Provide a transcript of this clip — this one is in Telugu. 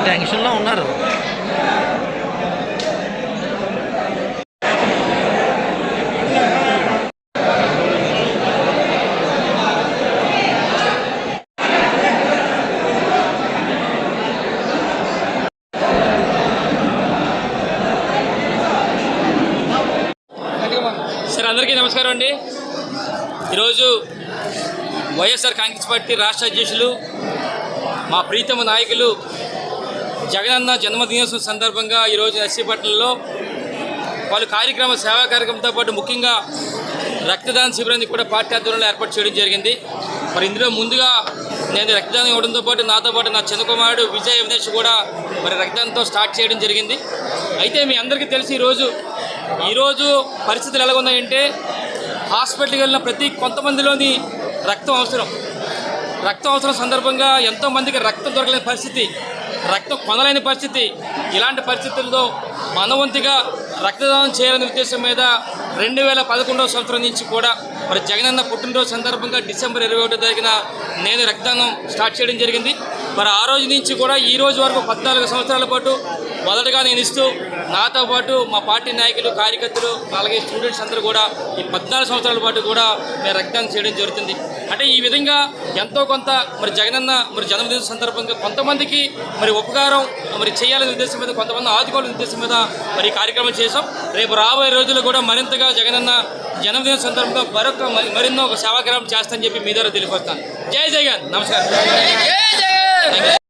టెన్షన్లో ఉన్నారు. సార్ అందరికీ నమస్కారం అండి. ఈరోజు వైఎస్ఆర్ కాంగ్రెస్ పార్టీ రాష్ట్ర అధ్యక్షులు మా ప్రీతమ నాయకులు జగనన్న జన్మదినోత్సవం సందర్భంగా ఈరోజు నర్సీపట్నంలో పలు సేవా కార్యక్రమంతో పాటు ముఖ్యంగా రక్తదాన శిబిరాన్ని కూడా పార్టీ ఆధ్వర్యంలో ఏర్పాటు చేయడం జరిగింది. మరి ఇందులో ముందుగా నేను రక్తదానం ఇవ్వడంతో పాటు నాతో పాటు నా చిన్న కుమారుడు విజయ్ అవినేష్ కూడా మరి రక్తదానంతో స్టార్ట్ చేయడం జరిగింది. అయితే మీ అందరికీ తెలిసి ఈరోజు పరిస్థితులు ఎలా ఉన్నాయంటే హాస్పిటల్కి వెళ్ళిన కొంతమందిలోని రక్తం అవసరం సందర్భంగా ఎంతోమందికి రక్తం దొరకలేని పరిస్థితి, రక్తం కొనలేని పరిస్థితి. ఇలాంటి పరిస్థితుల్లో మనవంతిగా రక్తదానం చేయాలనే ఉద్దేశం మీద 2011వ సంవత్సరం నుంచి కూడా మరి జగనన్న పుట్టినరోజు సందర్భంగా డిసెంబర్ 21వ తారీఖున నేను రక్తదానం స్టార్ట్ చేయడం జరిగింది. మరి ఆ రోజు నుంచి కూడా ఈ రోజు వరకు 14 సంవత్సరాల పాటు మొదటగా నేను ఇస్తూ నాతో పాటు మా పార్టీ నాయకులు, కార్యకర్తలు, అలాగే స్టూడెంట్స్ అందరూ కూడా ఈ 14 సంవత్సరాల పాటు కూడా నేను రక్తదానం చేయడం జరుగుతుంది. అంటే ఈ విధంగా ఎంతో కొంత మరి జగనన్న మరి జన్మదిన సందర్భంగా కొంతమందికి మరి ఉపకారం మరి చేయాలనే ఉద్దేశం మీద, కొంతమంది ఆదుకోవాలనే ఉద్దేశం మీద మరి ఈ కార్యక్రమం చేసాం. రేపు రాబోయే రోజుల్లో కూడా మరింతగా జగనన్న జన్మదిన సందర్భంగా మరిన్నో ఒక సేవా కార్యక్రమం చేస్తానని చెప్పి మీ ద్వారా తెలియపరుస్తాను. జై జగన్. నమస్కారం.